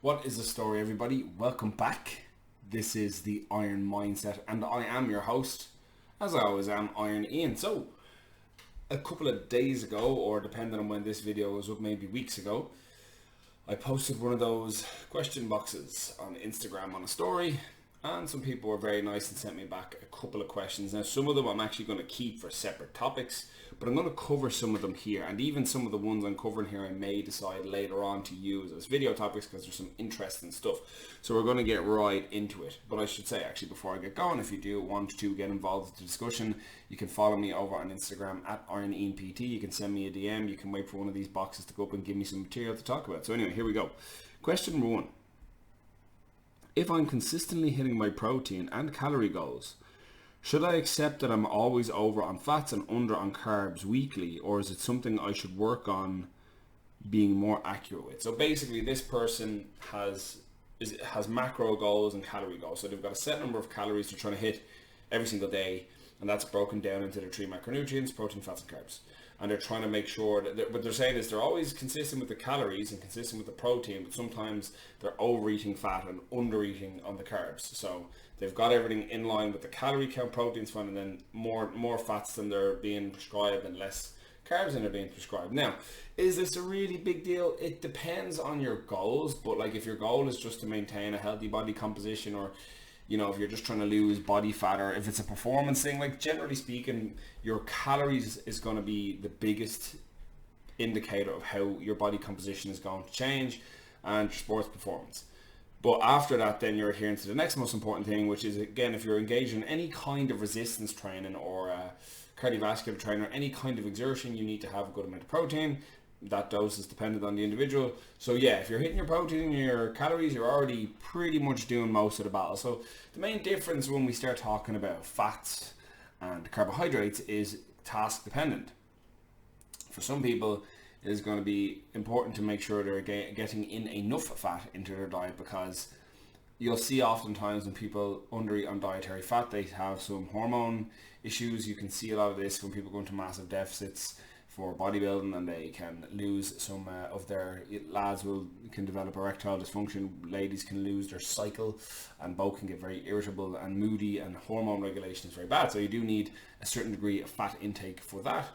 What is the story, everybody? Welcome back. This is the Iron Mindset, and I am your host, as I always am, Iron Ian. So, a couple of days ago, or depending on when this video was up, maybe weeks ago, I posted one of those question boxes on Instagram on a story, and some people were very nice and sent me back a couple of questions. Now, some of them I'm actually going to keep for separate topics, but I'm going to cover some of them here, and even some of the ones I'm covering here I may decide later on to use as video topics because there's some interesting stuff. So we're going to get right into it. But I should say, actually, before I get going, if you do want to get involved in the discussion, you can follow me over on Instagram at IronIanPT. You can send me a DM. You can wait for one of these boxes to go up and give me some material to talk about. So anyway, here we go. Question number 1. If I'm consistently hitting my protein and calorie goals, should I accept that I'm always over on fats and under on carbs weekly, or is it something I should work on being more accurate with? So basically, this person has macro goals and calorie goals. So they've got a set number of calories they're trying to hit every single day, and that's broken down into the 3 macronutrients: protein, fats, and carbs. And they're trying to make sure that what they're saying is they're always consistent with the calories and consistent with the protein, but sometimes they're overeating fat and undereating on the carbs. So they've got everything in line with the calorie count, protein's fine, and then more fats than they're being prescribed and less carbs than they're being prescribed. Now, is this a really big deal? It depends on your goals, but like if your goal is just to maintain a healthy body composition, or if you're just trying to lose body fat, or if it's a performance thing, like generally speaking, your calories is going to be the biggest indicator of how your body composition is going to change and your sports performance. But after that, then you're adhering to the next most important thing, which is, again, if you're engaged in any kind of resistance training or cardiovascular training or any kind of exertion, you need to have a good amount of protein. That dose is dependent on the individual. So yeah, if you're hitting your protein and your calories, you're already pretty much doing most of the battle. So the main difference when we start talking about fats and carbohydrates is task dependent. For some people, it is going to be important to make sure they're getting in enough fat into their diet, because you'll see oftentimes when people undereat on dietary fat, they have some hormone issues. You can see a lot of this when people go into massive deficits for bodybuilding, and they can lose some of their lads can develop erectile dysfunction, ladies can lose their cycle, and both can get very irritable and moody, and hormone regulation is very bad. So you do need a certain degree of fat intake for that.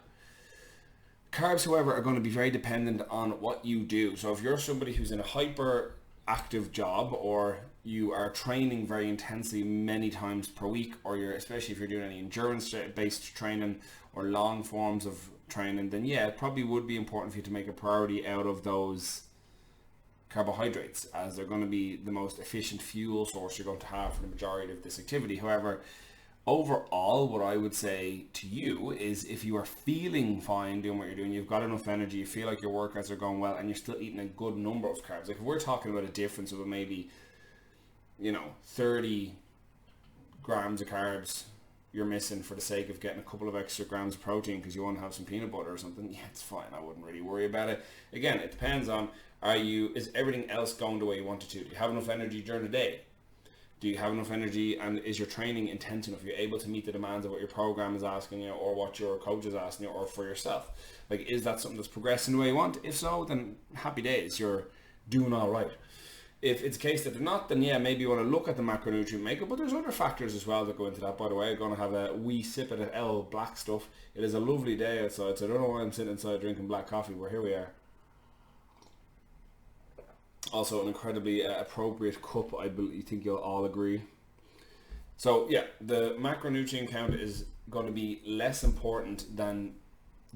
Carbs, however, are going to be very dependent on what you do. So if you're somebody who's in a hyper active job, or you are training very intensely many times per week, or especially if you're doing any endurance based training or long forms of training, then yeah, it probably would be important for you to make a priority out of those carbohydrates, as they're going to be the most efficient fuel source you're going to have for the majority of this activity. However, overall, what I would say to you is, if you are feeling fine doing what you're doing, you've got enough energy, you feel like your workouts are going well, and you're still eating a good number of carbs, like if we're talking about a difference of maybe 30 grams of carbs you're missing for the sake of getting a couple of extra grams of protein because you want to have some peanut butter or something, yeah, it's fine. I wouldn't really worry about it. Again, it depends on, is everything else going the way you want it to? Do you have enough energy during the day? Do you have enough energy, and is your training intense enough? Are you able to meet the demands of what your program is asking you, or what your coach is asking you, or for yourself? Like, is that something that's progressing the way you want? If so, then happy days, you're doing all right. If it's a case that they're not, then yeah, maybe you want to look at the macronutrient makeup, but there's other factors as well that go into that. By the way, I'm going to have a wee sip of the L black stuff. It is a lovely day outside, so I don't know why I'm sitting inside drinking black coffee, but here we are. Also an incredibly appropriate cup, I think you'll all agree. So yeah, the macronutrient count is going to be less important than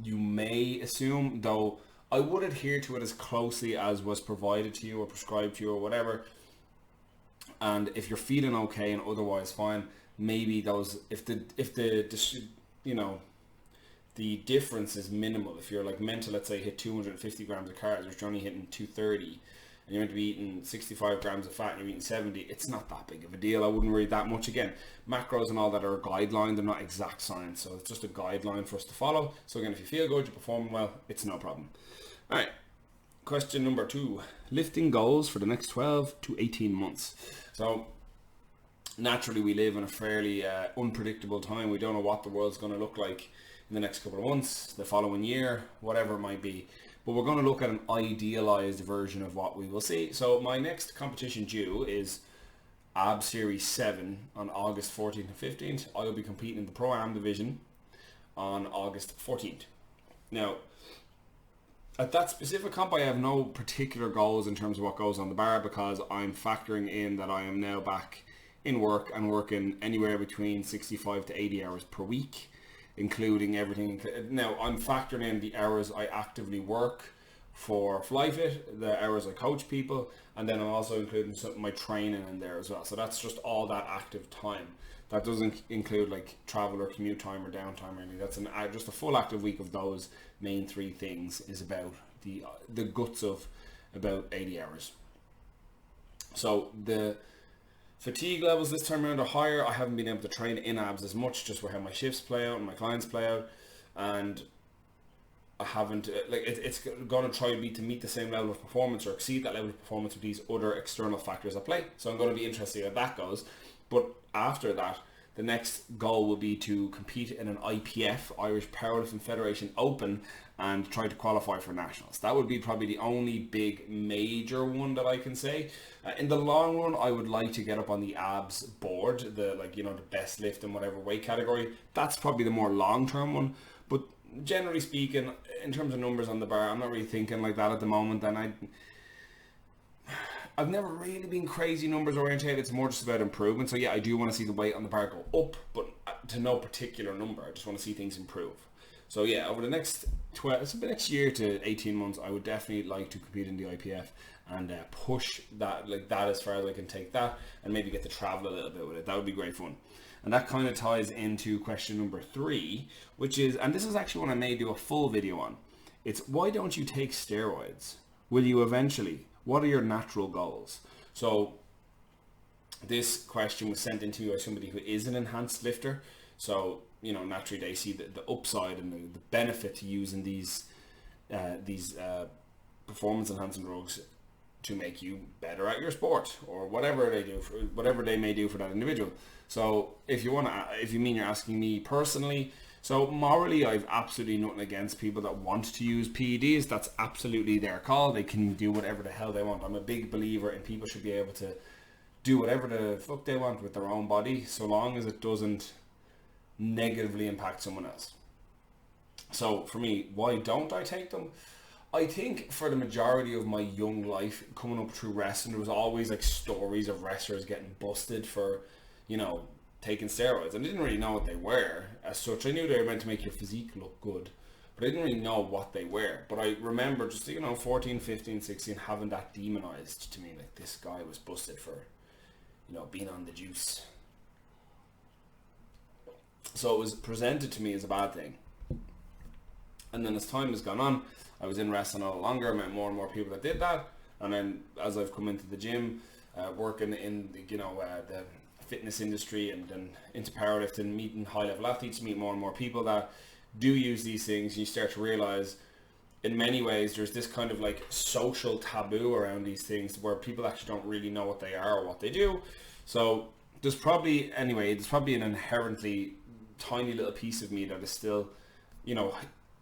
you may assume, though I would adhere to it as closely as was provided to you or prescribed to you or whatever. And if you're feeling okay and otherwise fine, maybe those, if the difference is minimal. If you're like meant to, let's say, hit 250 grams of carbs, which you're only hitting 230, and you're meant to be eating 65 grams of fat and you're eating 70, it's not that big of a deal. I wouldn't worry that much. Again, macros and all that are a guideline, they're not exact science, so it's just a guideline for us to follow. So again, if you feel good, you're performing well, it's no problem. All right, question number 2, lifting goals for the next 12 to 18 months. So naturally, we live in a fairly unpredictable time. We don't know what the world's going to look like in the next couple of months, the following year, whatever it might be. but we're going to look at an idealized version of what we will see. So my next competition due is AB Series 7 on August 14th and 15th. I will be competing in the Pro-Am division on August 14th. Now, at that specific comp, I have no particular goals in terms of what goes on the bar, because I'm factoring in that I am now back in work and working anywhere between 65 to 80 hours per week, including everything. Now, I'm factoring in the hours I actively work for FlyFit, the hours I coach people, and then I'm also including some of my training in there as well. So that's just all that active time. That doesn't include like travel or commute time or downtime or anything. That's just a full active week of those main three things is about the guts of about 80 hours. So the fatigue levels this time around are higher. I haven't been able to train in abs as much, just with how my shifts play out and my clients play out, and I haven't it's going to try to meet the same level of performance or exceed that level of performance with these other external factors at play. So I'm going to be interested how that goes. But after that, the next goal will be to compete in an IPF, Irish Powerlifting Federation Open, and try to qualify for nationals. That would be probably the only big major one that I can say. In the long run, I would like to get up on the abs board, the best lift in whatever weight category. That's probably the more long-term one. But generally speaking, in terms of numbers on the bar, I'm not really thinking like that at the moment. And I've never really been crazy numbers orientated. It's more just about improvement. So yeah, I do want to see the weight on the bar go up, but to no particular number. I just want to see things improve. So yeah, over the next next year to 18 months, I would definitely like to compete in the IPF and push that as far as I can take that, and maybe get to travel a little bit with it. That would be great fun. And that kind of ties into question number 3, which is, and this is actually one I may do a full video on. It's, why don't you take steroids? Will you eventually? What are your natural goals? So this question was sent into me by somebody who is an enhanced lifter. So, naturally they see the upside and the benefit to using these performance enhancing drugs to make you better at your sport, or whatever they may do for that individual. So if you mean you're asking me personally, so morally, I've absolutely nothing against people that want to use PEDs. That's absolutely their call. They can do whatever the hell they want. I'm a big believer in people should be able to do whatever the fuck they want with their own body, so long as it doesn't negatively impact someone else. So for me, why don't I take them? I think for the majority of my young life, coming up through wrestling, there was always like stories of wrestlers getting busted for, taking steroids. I didn't really know what they were as such. I knew they were meant to make your physique look good, but I didn't really know what they were. But I remember just, 14, 15, 16, having that demonized to me. Like, this guy was busted for, being on the juice. So it was presented to me as a bad thing. And then as time has gone on, I was in wrestling a lot longer. I met more and more people that did that. And then as I've come into the gym, working in the, the fitness industry, and then into powerlifting, meeting high-level athletes, meet more and more people that do use these things. You start to realize, in many ways, there's this kind of like social taboo around these things where people actually don't really know what they are or what they do. So there's probably an inherently tiny little piece of me that is still,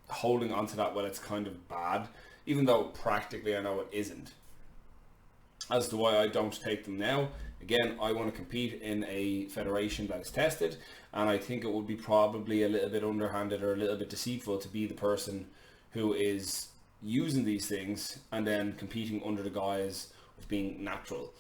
holding on to that. Well, it's kind of bad, even though practically I know it isn't. As to why I don't take them now, again, I want to compete in a federation that is tested, and I think it would be probably a little bit underhanded or a little bit deceitful to be the person who is using these things and then competing under the guise of being natural.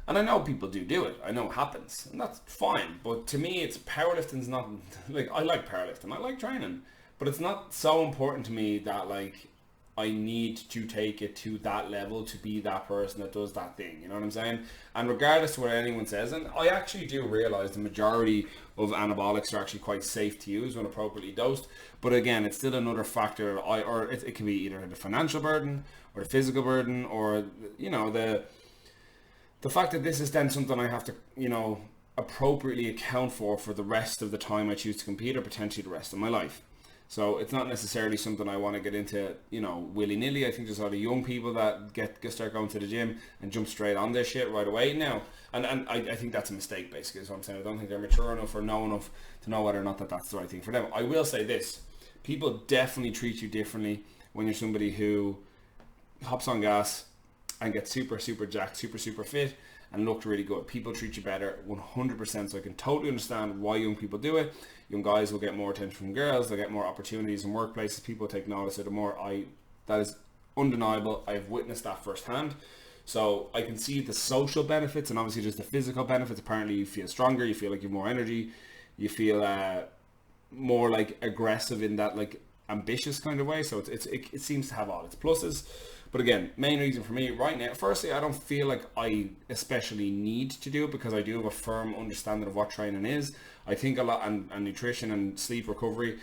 And I know people do it. I know it happens, and that's fine. But to me, powerlifting's not, like, I like powerlifting, I like training, but it's not so important to me that, like, I need to take it to that level to be that person that does that thing. You know what I'm saying? And regardless of what anyone says, and I actually do realize the majority of anabolics are actually quite safe to use when appropriately dosed. But again, it's still another factor. It can be either the financial burden or the physical burden, or the fact that this is then something I have to appropriately account for the rest of the time I choose to compete, or potentially the rest of my life. So it's not necessarily something I want to get into, willy-nilly. I think there's a lot of young people that start going to the gym and jump straight on this shit right away now. And I think that's a mistake, basically, is what I'm saying. I don't think they're mature enough or know enough to know whether or not that's the right thing for them. I will say this. People definitely treat you differently when you're somebody who hops on gas and gets super jacked, super fit and looked really good. People treat you better 100%. So I can totally understand why young people do it. Young guys will get more attention from girls. They'll get more opportunities in workplaces. People take notice of it. That is undeniable. I've witnessed that firsthand. So I can see the social benefits and obviously just the physical benefits. Apparently you feel stronger. You feel like you have more energy. You feel more like aggressive in that like ambitious kind of way. So it seems to have all its pluses. But again, main reason for me right now, firstly, I don't feel like I especially need to do it because I do have a firm understanding of what training is. I think a lot, and nutrition and sleep recovery,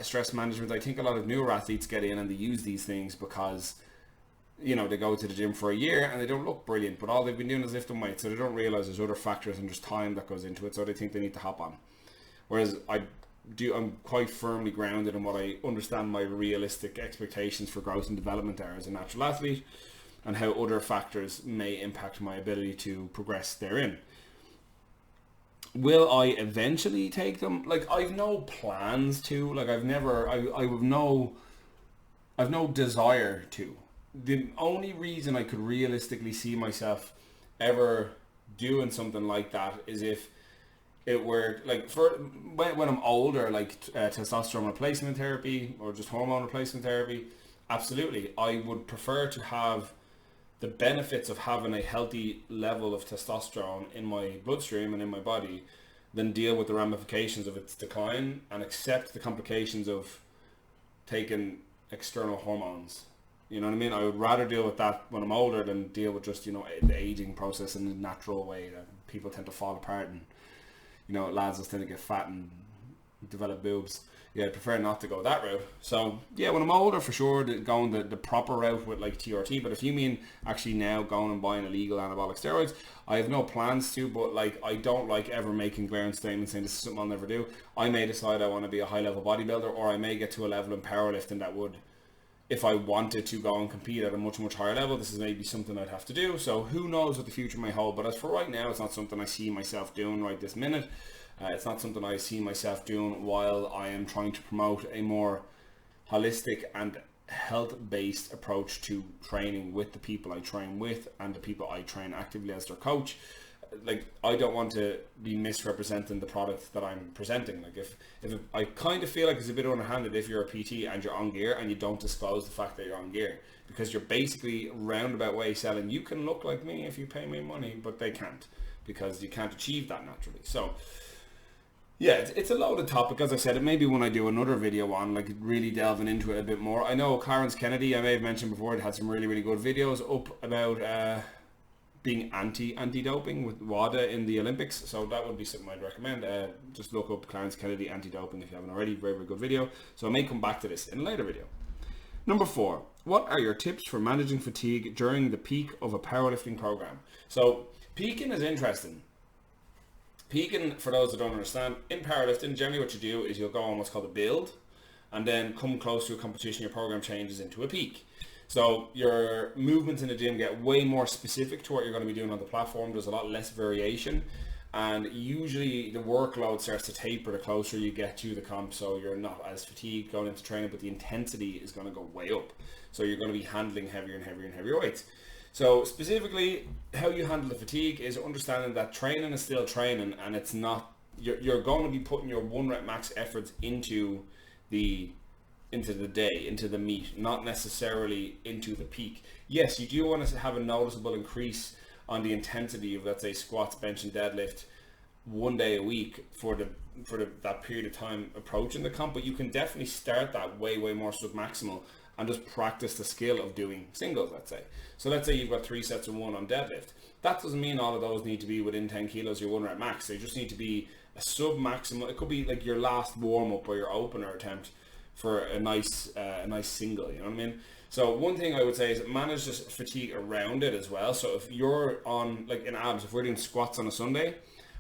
stress management, I think a lot of newer athletes get in and they use these things because, you know, they go to the gym for a year and they don't look brilliant, but all they've been doing is lifting weights, so they don't realize there's other factors and there's time that goes into it, so they think they need to hop on. Whereas I'm quite firmly grounded in what I understand my realistic expectations for growth and development are as a natural athlete and how other factors may impact my ability to progress therein. Will I eventually take them? Like, I've no plans to. Like, I've no desire to. The only reason I could realistically see myself ever doing something like that is if it were like for when I'm older, like testosterone replacement therapy or just hormone replacement therapy. Absolutely, I would prefer to have the benefits of having a healthy level of testosterone in my bloodstream and in my body than deal with the ramifications of its decline and accept the complications of taking external hormones. You know what I mean? I would rather deal with that when I'm older than deal with just, you know, the aging process in a natural way that people tend to fall apart and, you know, lads will tend to get fat and develop boobs. Yeah, I prefer not to go that route. So yeah, when I'm older, for sure, going the proper route with like TRT. But if you mean actually now going and buying illegal anabolic steroids, I have no plans to. But like, I don't like ever making glaring statements saying this is something I'll never do. I may decide I want to be a high level bodybuilder, or I may get to a level in powerlifting that would, if I wanted to go and compete at a much higher level, this is maybe something I'd have to do. So who knows what the future may hold. But as for right now, it's not something I see myself doing right this minute. It's not something I see myself doing while I am trying to promote a more holistic and health-based approach to training with the people I train with and the people I train actively as their coach. Like, I don't want to be misrepresenting the product that I'm presenting. Like, if I kind of feel like it's a bit underhanded if you're a PT and you're on gear and you don't disclose the fact that you're on gear, because you're basically roundabout way selling, you can look like me if you pay me money, but they can't, because you can't achieve that naturally. So yeah, it's a loaded topic. As I said, it may be when I do another video on, like, really delving into it a bit more. I know Clarence Kennedy, I may have mentioned before, had some really good videos up about being anti-doping with WADA in the Olympics. So that would be something I'd recommend. Just look up Clarence Kennedy anti-doping if you haven't already. Very good video. So I may come back to this in a later video. Number 4, what are your tips for managing fatigue during the peak of a powerlifting program? So peaking is interesting. Peaking, for those that don't understand, in powerlifting, generally what you do is you'll go on what's called a build, and then come close to a competition, your program changes into a peak. So your movements in the gym get way more specific to what you're going to be doing on the platform. There's a lot less variation, and usually the workload starts to taper the closer you get to the comp, so you're not as fatigued going into training, but the intensity is going to go way up. So you're going to be handling heavier and heavier weights. So specifically, how you handle the fatigue is understanding that training is still training, and it's not, you're going to be putting your 1 rep max efforts into the day, into the meet, not necessarily into the peak. Yes, you do want to have a noticeable increase on the intensity of, let's say, squats, bench and deadlift 1 day a week for that period of time approaching the comp, but you can definitely start that way more submaximal and just practice the skill of doing singles, let's say. So let's say you've got 3 sets of 1 on deadlift. That doesn't mean all of those need to be within 10 kilos, your 1 rep max. They just need to be a sub-maximal. It could be like your last warm-up or your opener attempt for a nice single, you know what I mean? So one thing I would say is manage the fatigue around it as well. So if you're on, like in abs, if we're doing squats on a Sunday,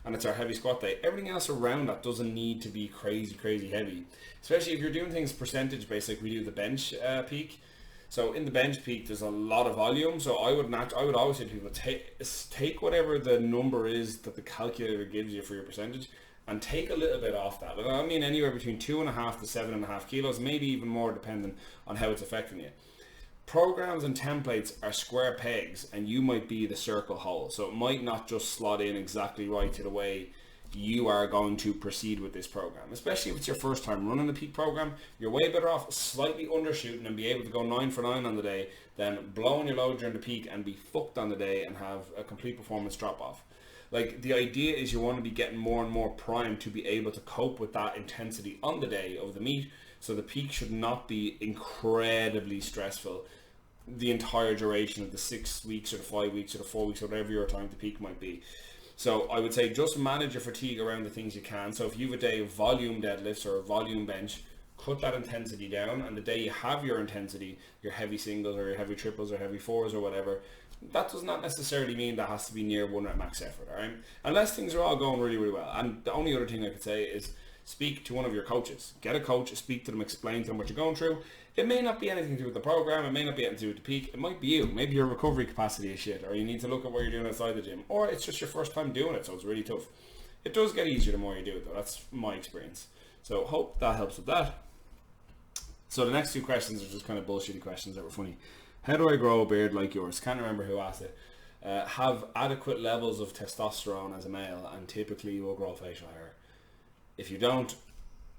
and it's our heavy squat day, everything else around that doesn't need to be crazy heavy. Especially if you're doing things percentage based, like we do the bench peak. So in the bench peak, there's a lot of volume. So I would always say to people, take whatever the number is that the calculator gives you for your percentage, and take a little bit off that. I mean anywhere between 2.5 to 7.5 kilos, maybe even more depending on how it's affecting you. Programs and templates are square pegs and you might be the circle hole. So it might not just slot in exactly right to the way you are going to proceed with this program. Especially if it's your first time running the peak program, you're way better off slightly undershooting and be able to go 9 for 9 on the day than blowing your load during the peak and be fucked on the day and have a complete performance drop off. Like, the idea is you want to be getting more and more primed to be able to cope with that intensity on the day of the meet. So the peak should not be incredibly stressful the entire duration of the 6 weeks or the 5 weeks or the 4 weeks or whatever your time to peak might be. So I would say just manage your fatigue around the things you can. So if you have a day of volume deadlifts or a volume bench, cut that intensity down, and the day you have your intensity, your heavy singles or your heavy triples or heavy fours or whatever, that does not necessarily mean that has to be near 1 rep max effort, alright? Unless things are all going really, really well. And the only other thing I could say is speak to one of your coaches. Get a coach, speak to them, explain to them what you're going through. It may not be anything to do with the program, it may not be anything to do with the peak, it might be you. Maybe your recovery capacity is shit, or you need to look at what you're doing outside the gym, or it's just your first time doing it, so it's really tough. It does get easier the more you do it though, that's my experience. So hope that helps with that. So the next 2 questions are just kind of bullshitty questions that were funny. How do I grow a beard like yours? Can't remember who asked it. Have adequate levels of testosterone as a male, and typically you will grow facial hair. If you don't,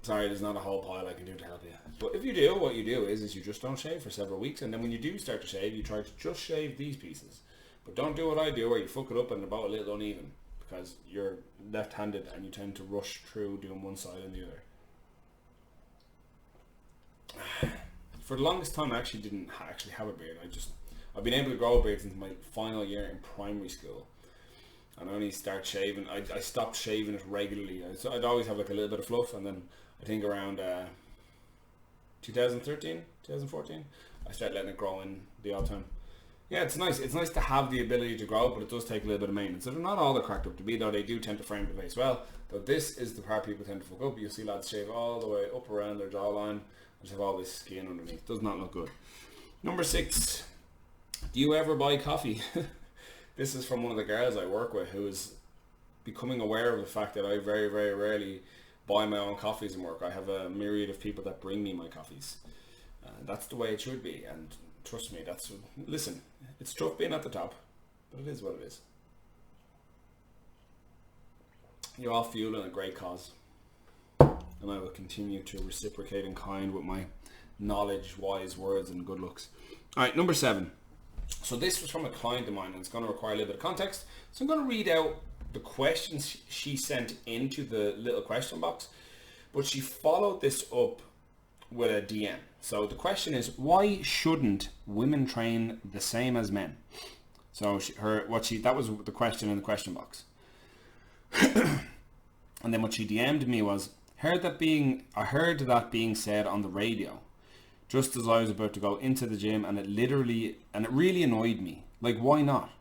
sorry, there's not a whole pile I can do to help you. But if you do, what you do is you just don't shave for several weeks, and then when you do start to shave, you try to just shave these pieces. But don't do what I do where you fuck it up and they're about a little uneven, because you're left-handed and you tend to rush through doing one side and the other. For the longest time, I actually didn't have a beard. I've been able to grow a beard since my final year in primary school. And I only start shaving. I stopped shaving it regularly. I'd always have like a little bit of fluff, and then I think around 2013, 2014, I started letting it grow in the odd time. Yeah, it's nice. It's nice to have the ability to grow, but it does take a little bit of maintenance. So they're not all that cracked up to be, though they do tend to frame the face well. Though this is the part people tend to fuck up. You'll see lads shave all the way up around their jawline. Just have all this skin underneath. Does not look good. Number 6. Do you ever buy coffee? This is from one of the girls I work with who is becoming aware of the fact that I very, very rarely buy my own coffees in work. I have a myriad of people that bring me my coffees. That's the way it should be, and trust me, listen, it's tough being at the top, but it is what it is. You're all fueling a great cause, and I will continue to reciprocate in kind with my knowledge, wise words, and good looks. Alright, number 7. So this was from a client of mine, and it's going to require a little bit of context. So I'm going to read out the questions she sent into the little question box, but she followed this up with a DM. So the question is, why shouldn't women train the same as men? So that was the question in the question box. And then what she DM'd me was, I heard that being said on the radio, just as I was about to go into the gym, and it really annoyed me. Like, why not?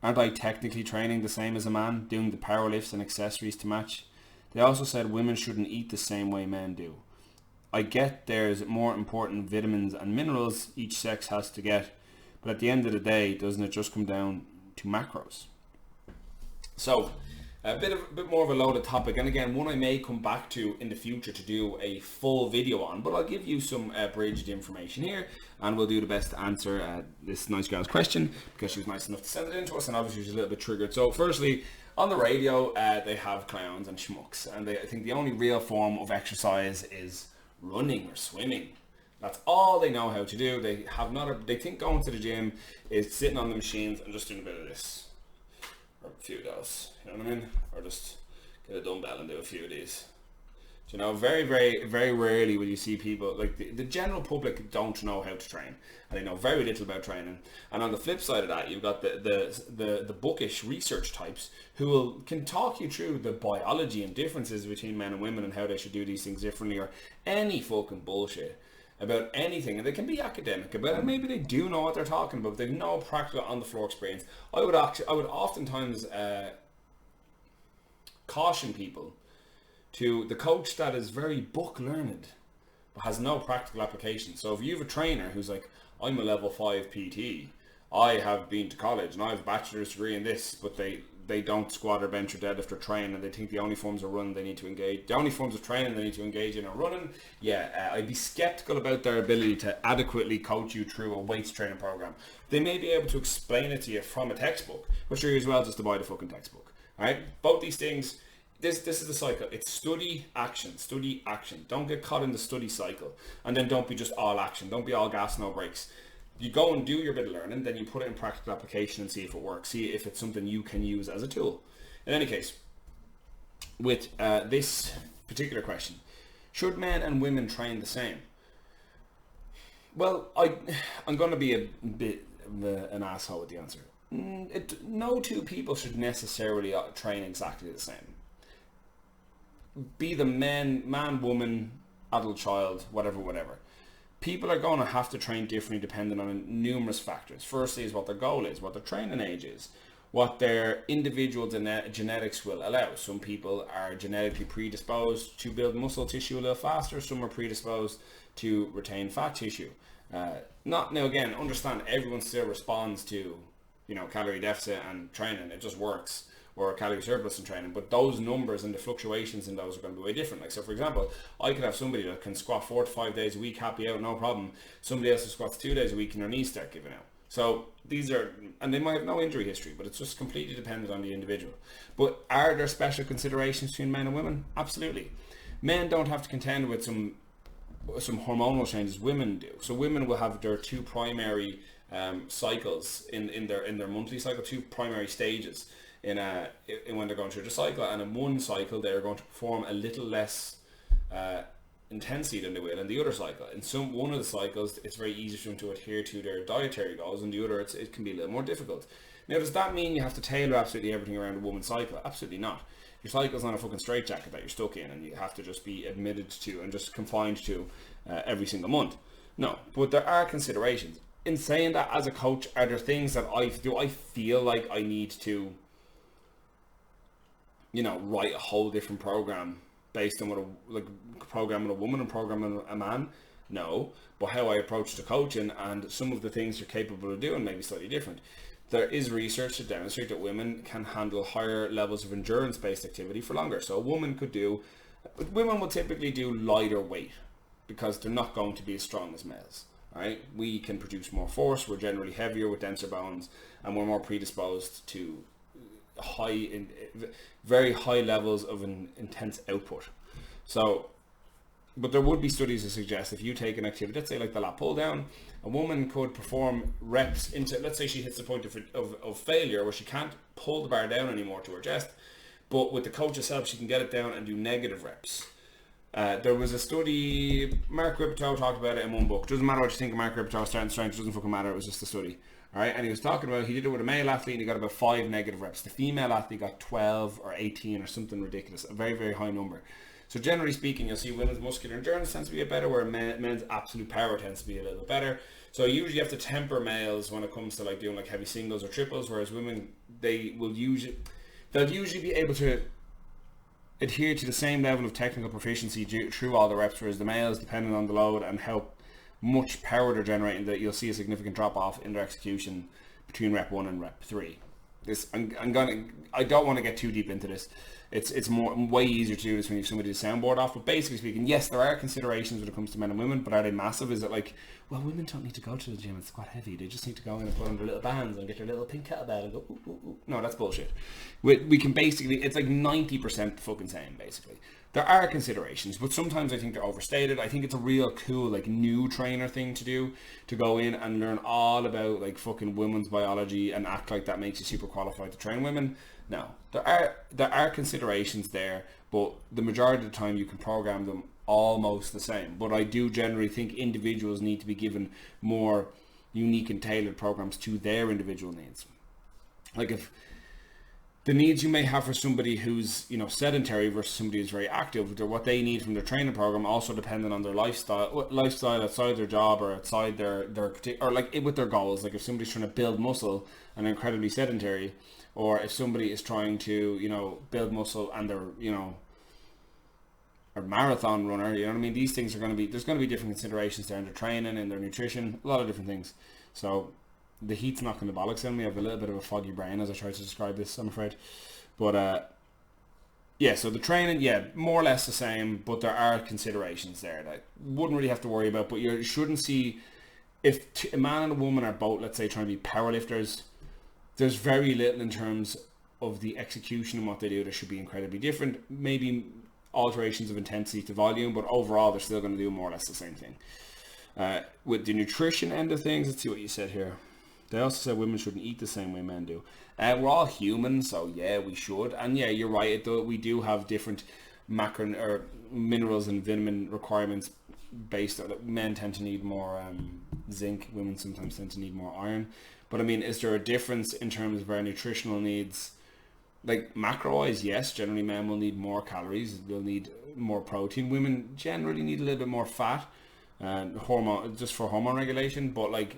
Aren't I technically training the same as a man, doing the power lifts and accessories to match? They also said women shouldn't eat the same way men do. I get there's more important vitamins and minerals each sex has to get, but at the end of the day, doesn't it just come down to macros? So, a bit more of a loaded topic, and again, one I may come back to in the future to do a full video on, but I'll give you some abridged information here, and we'll do the best to answer this nice girl's question, because she was nice enough to send it in to us, and obviously she's a little bit triggered. So firstly, on the radio, they have clowns and schmucks, and I think the only real form of exercise is running or swimming. That's all they know how to do. They think going to the gym is sitting on the machines and just doing a bit of this, or a few of those, you know what I mean? Or just get a dumbbell and do a few of these. You know, very, very, very rarely will you see people, like the general public don't know how to train, and they know very little about training. And on the flip side of that, you've got the bookish research types who can talk you through the biology and differences between men and women and how they should do these things differently, or any fucking bullshit about anything, and they can be academic about it. Maybe they do know what they're talking about, but they've no practical on the floor experience. I would oftentimes caution people to the coach that is very book learned but has no practical application. So if you have a trainer who's like, I'm a level 5 PT, I have been to college and I have a bachelor's degree in this, but they they don't squat or bench or deadlift or train, and they think the only forms of running they need to engage, the only forms of training they need to engage in are running, I'd be skeptical about their ability to adequately coach you through a weights training program. They may be able to explain it to you from a textbook, but you're as well just to buy the fucking textbook. All right, both these things. This is the cycle. It's study, action, study, action. Don't get caught in the study cycle, and then don't be just all action. Don't be all gas, no brakes. You go and do your bit of learning, then you put it in practical application and see if it works. See if it's something you can use as a tool. In any case, with this particular question, should men and women train the same? Well, I'm going to be a bit of an asshole with the answer. No two people should necessarily train exactly the same. Be the man, woman, adult, child, whatever. People are going to have to train differently depending on numerous factors. Firstly is what their goal is, what their training age is, what their individual genetics will allow. Some people are genetically predisposed to build muscle tissue a little faster. Some are predisposed to retain fat tissue. Now again, understand everyone still responds to, calorie deficit and training. It just works. Or calorie surplus in training, but those numbers and the fluctuations in those are going to be way different. Like, so for example, I could have somebody that can squat 4 to 5 days a week, happy out, no problem. Somebody else who squats 2 days a week and their knees start giving out. So these are, and they might have no injury history, but it's just completely dependent on the individual. But are there special considerations between men and women? Absolutely. Men don't have to contend with some hormonal changes. Women do. So women will have their two primary cycles in their monthly cycle, two primary stages. In when they're going through the cycle, and in one cycle they're going to perform a little less intensity than they will in the other cycle. In one of the cycles it's very easy for them to adhere to their dietary goals, and the other it can be a little more difficult. Now, does that mean you have to tailor absolutely everything around a woman's cycle? Absolutely not. Your cycle's not a fucking straitjacket that you're stuck in and you have to just be admitted to and just confined to every single month. No, but there are considerations. In saying that, as a coach, are there things that I feel like I need to write a whole different program based on what programming a woman and programming a man? No, but how I approach the coaching and some of the things you're capable of doing may be slightly different. There is research to demonstrate that women can handle higher levels of endurance-based activity for longer. So women will typically do lighter weight because they're not going to be as strong as males. Right? We can produce more force. We're generally heavier with denser bones, and we're more predisposed to very high levels of an intense output. So, but there would be studies to suggest if you take an activity, let's say like the lat pull down, a woman could perform reps into, let's say she hits the point of failure where she can't pull the bar down anymore to her chest, but with the coach herself she can get it down and do negative reps. There was a study, Mark Rippetoe talked about it in one book. Doesn't matter what you think of Mark Rippetoe, starting strength, doesn't fucking matter, it was just a study. Alright, and he was talking about, he did it with a male athlete and he got about 5 negative reps. The female athlete got 12 or 18 or something ridiculous, a very, very high number. So generally speaking, you'll see women's muscular endurance tends to be a bit better, where men's absolute power tends to be a little bit better. So usually you have to temper males when it comes to like doing like heavy singles or triples, whereas women, they'll usually be able to adhere to the same level of technical proficiency through all the reps, whereas the males, depending on the load and how much power they're generating, that you'll see a significant drop off in their execution between rep 1 and rep 3. I don't want to get too deep into this. It's way easier to do this when you have somebody to soundboard off. But basically speaking, yes, there are considerations when it comes to men and women, but are they massive? Is it like, well, women don't need to go to the gym and squat heavy. They just need to go in and put on their little bands and get their little pink kettlebell and go, ooh, ooh, ooh. No, that's bullshit. We can basically, it's like 90% fucking same, basically. There are considerations, but sometimes I think they're overstated. I think it's a real cool, like, new trainer thing to do, to go in and learn all about, like, fucking women's biology and act like that makes you super qualified to train women. No, there are considerations there, but the majority of the time you can program them almost the same. But I do generally think individuals need to be given more unique and tailored programs to their individual needs. Like, if the needs you may have for somebody who's, sedentary versus somebody who's very active, what they need from their training program also depending on their lifestyle outside their job or outside their or like with their goals. Like if somebody's trying to build muscle and they're incredibly sedentary, or if somebody is trying to, build muscle and they're, a marathon runner, you know what I mean? These things there's going to be different considerations there in their training and their nutrition, a lot of different things. So the heat's knocking the bollocks in me. I have a little bit of a foggy brain as I try to describe this, I'm afraid. But yeah, so the training, yeah, more or less the same, but there are considerations there that wouldn't really have to worry about. But you shouldn't see, if a man and a woman are both, let's say, trying to be powerlifters, there's very little in terms of the execution and what they do that should be incredibly different. Maybe alterations of intensity to volume, but overall they're still going to do more or less the same thing. With the nutrition end of things, let's see what you said here. They also said women shouldn't eat the same way men do. We're all human, so yeah, we should. And yeah, you're right. We do have different macro or minerals and vitamin requirements based on that. Men tend to need more zinc. Women sometimes tend to need more iron. But I mean, is there a difference in terms of our nutritional needs? Like macro-wise, yes. Generally, men will need more calories. They'll need more protein. Women generally need a little bit more fat, just for hormone regulation. But like,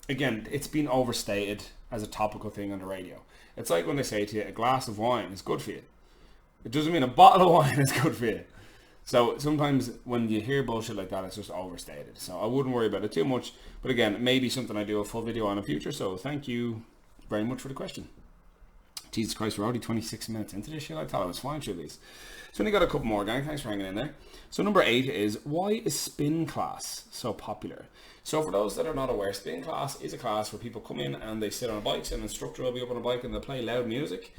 again, it's been overstated as a topical thing on the radio. It's like when they say to you, a glass of wine is good for you. It doesn't mean a bottle of wine is good for you. So sometimes when you hear bullshit like that, it's just overstated. So I wouldn't worry about it too much. But again, maybe something I do a full video on in the future. So thank you very much for the question. Jesus Christ, we're already 26 minutes into this shit. I thought I was flying through these. So only got a couple more, gang. Thanks for hanging in there. So number 8 is, why is spin class so popular? So for those that are not aware, spin class is a class where people come in and they sit on a bike. So an instructor will be up on a bike and they'll play loud music.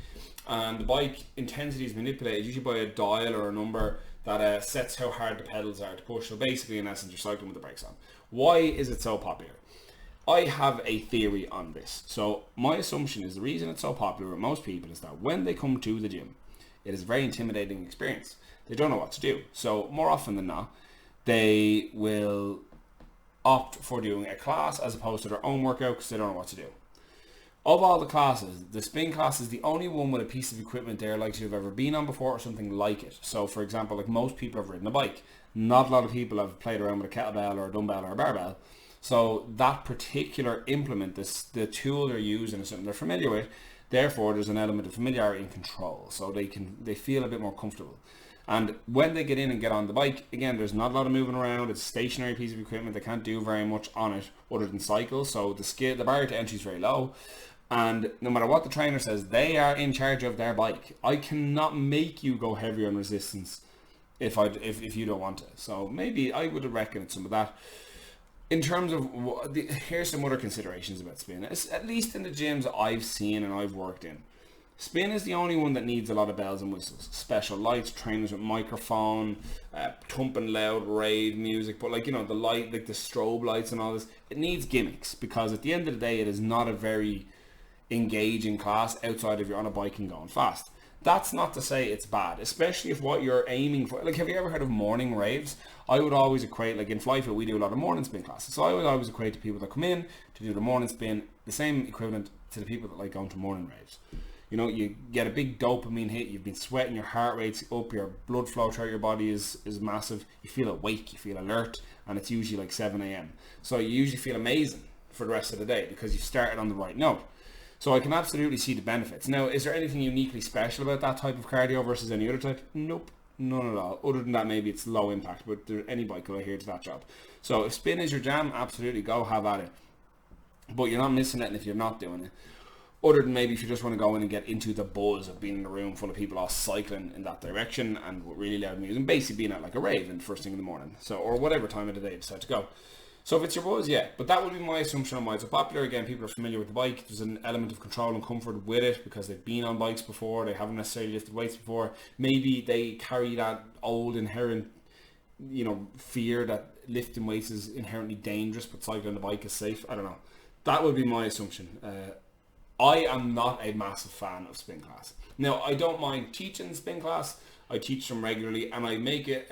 And the bike intensity is manipulated usually by a dial or a number that sets how hard the pedals are to push. So basically, in essence, you're cycling with the brakes on. Why is it so popular? I have a theory on this. So my assumption is the reason it's so popular with most people is that when they come to the gym, it is a very intimidating experience. They don't know what to do. So more often than not, they will opt for doing a class as opposed to their own workout because they don't know what to do. Of all the classes, the spin class is the only one with a piece of equipment they're likely to have ever been on before or something like it. So for example, like most people have ridden a bike. Not a lot of people have played around with a kettlebell or a dumbbell or a barbell. So that particular implement, the tool they're using is something they're familiar with. Therefore, there's an element of familiarity and control. So they feel a bit more comfortable. And when they get in and get on the bike, again, there's not a lot of moving around. It's a stationary piece of equipment. They can't do very much on it other than cycle. So the barrier to entry is very low. And no matter what the trainer says, they are in charge of their bike. I cannot make you go heavier on resistance if you don't want to. So maybe I would reckon it's some of that. In terms of, here's some other considerations about spin. At least in the gyms I've seen and I've worked in, spin is the only one that needs a lot of bells and whistles. Special lights, trainers with microphone, thumping loud rave music, but like, you know, the light, like the strobe lights and all this, it needs gimmicks because at the end of the day, it is not a very engaging class outside of you're on a bike and going fast. That's not to say it's bad, especially if what you're aiming for, like, have you ever heard of morning raves? I would always equate, like in FlyFit, we do a lot of morning spin classes. So I would always equate to people that come in to do the morning spin, the same equivalent to the people that like going to morning raves. You know, you get a big dopamine hit, you've been sweating, your heart rate's up, your blood flow throughout your body is massive, you feel awake, you feel alert, and it's usually like 7 a.m. So you usually feel amazing for the rest of the day because you started on the right note. So I can absolutely see the benefits. Now, is there anything uniquely special about that type of cardio versus any other type? Nope, none at all. Other than that, maybe it's low impact, but any bike will adhere to that job. So if spin is your jam, absolutely go have at it. But you're not missing it if you're not doing it. Other than maybe if you just want to go in and get into the buzz of being in a room full of people all cycling in that direction and with really loud music, and basically being at like a rave in the first thing in the morning. So, or whatever time of the day you decide to go. So if it's your buzz, yeah. But that would be my assumption on why it's so popular. Again, people are familiar with the bike. There's an element of control and comfort with it because they've been on bikes before. They haven't necessarily lifted weights before. Maybe they carry that old inherent, you know, fear that lifting weights is inherently dangerous, but cycling the bike is safe. I don't know. That would be my assumption. I am not a massive fan of spin class. Now, I don't mind teaching spin class. I teach them regularly, and I make it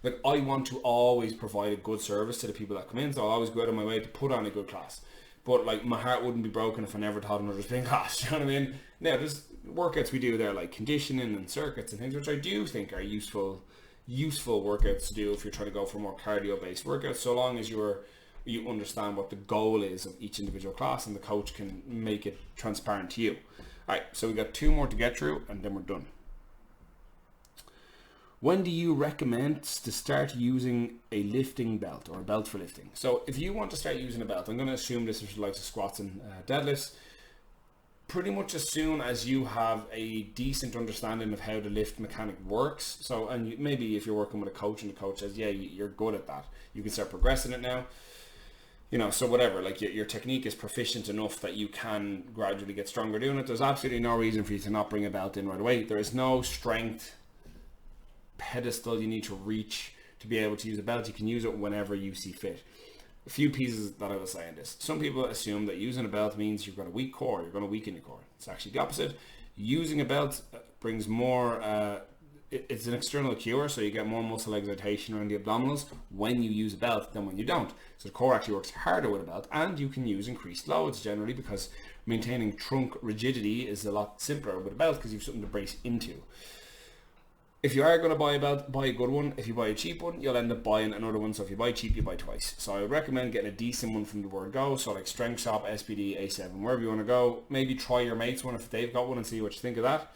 like, I want to always provide a good service to the people that come in, so I'll always go out of my way to put on a good class. But like, my heart wouldn't be broken if I never taught another spin class, you know what I mean? Now, there's workouts we do there, like conditioning and circuits and things, which I do think are useful workouts to do if you're trying to go for more cardio-based workouts, so long as you understand what the goal is of each individual class and the coach can make it transparent to you. Alright, so we got 2 more to get through and then we're done. When do you recommend to start using a lifting belt or a belt for lifting? So if you want to start using a belt, I'm going to assume this is for the likes of squats and deadlifts. Pretty much as soon as you have a decent understanding of how the lift mechanic works. So, and maybe if you're working with a coach and the coach says, yeah, you're good at that, you can start progressing it now. You know, so whatever, like your technique is proficient enough that you can gradually get stronger doing it. There's absolutely no reason for you to not bring a belt in right away. There is no strength pedestal you need to reach to be able to use a belt. You can use it whenever you see fit. A few pieces that I will say in this. Some people assume that using a belt means you've got a weak core, you're going to weaken your core. It's actually the opposite. Using a belt brings more, it's an external cue, so you get more muscle excitation around the abdominals when you use a belt than when you don't. So the core actually works harder with a belt, and you can use increased loads generally because maintaining trunk rigidity is a lot simpler with a belt because you have something to brace into. If you are going to buy a belt, buy a good one. If you buy a cheap one, you'll end up buying another one. So if you buy cheap, you buy twice. So I would recommend getting a decent one from the word go. So like Strength Shop, SPD, A7, wherever you want to go. Maybe try your mate's one if they've got one and see what you think of that.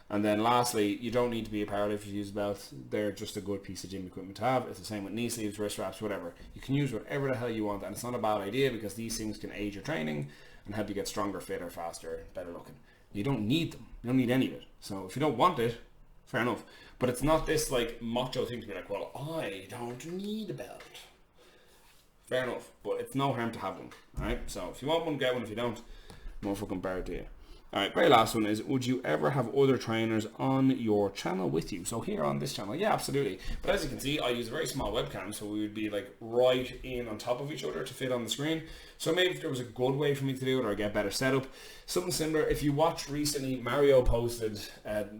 And then lastly, you don't need to be a powerlifter to use a belt. They're just a good piece of gym equipment to have. It's the same with knee sleeves, wrist wraps, whatever. You can use whatever the hell you want. And it's not a bad idea because these things can aid your training and help you get stronger, fitter, faster, better looking. You don't need them. You don't need any of it. So if you don't want it, fair enough. But it's not this like macho thing to be like, well, I don't need a belt. Fair enough. But it's no harm to have one. Alright? So if you want one, get one. If you don't, more fucking power to you. Alright, very last one is, would you ever have other trainers on your channel with you? So here on this channel, yeah, absolutely. But as you can see, I use a very small webcam, so we would be like right in on top of each other to fit on the screen. So maybe if there was a good way for me to do it or get better setup, something similar. If you watched recently, Mario posted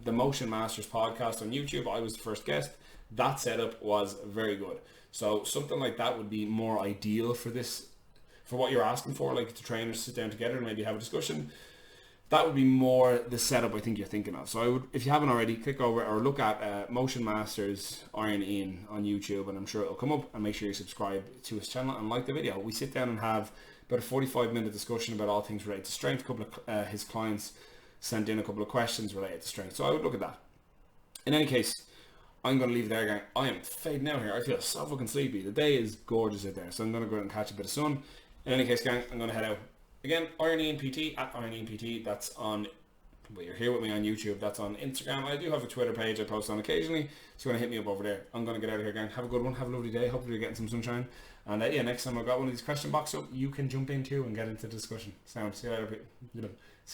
the Motion Masters podcast on YouTube. I was the first guest. That setup was very good. So something like that would be more ideal for this, for what you're asking for, like the trainers sit down together and maybe have a discussion. That would be more the setup I think you're thinking of. So I would, if you haven't already, click over or look at Motion Masters Iron Ian on YouTube, and I'm sure it'll come up. And make sure you subscribe to his channel and like the video. We sit down and have about a 45-minute discussion about all things related to strength. A couple of his clients sent in a couple of questions related to strength. So I would look at that. In any case, I'm going to leave it there, gang. I am fading out here. I feel so fucking sleepy. The day is gorgeous out there, so I'm going to go out and catch a bit of sun. In any case, gang, I'm going to head out. Again, Iron Ian PT, at Iron Ian PT, that's on, well, you're here with me on YouTube, that's on Instagram. I do have a Twitter page I post on occasionally, so you're going to hit me up over there. I'm going to get out of here, gang. Have a good one, have a lovely day, hopefully you're getting some sunshine. And yeah, next time I've got one of these question boxes up, you can jump in too and get into the discussion. Sound, see you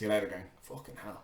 later, gang. Fucking hell.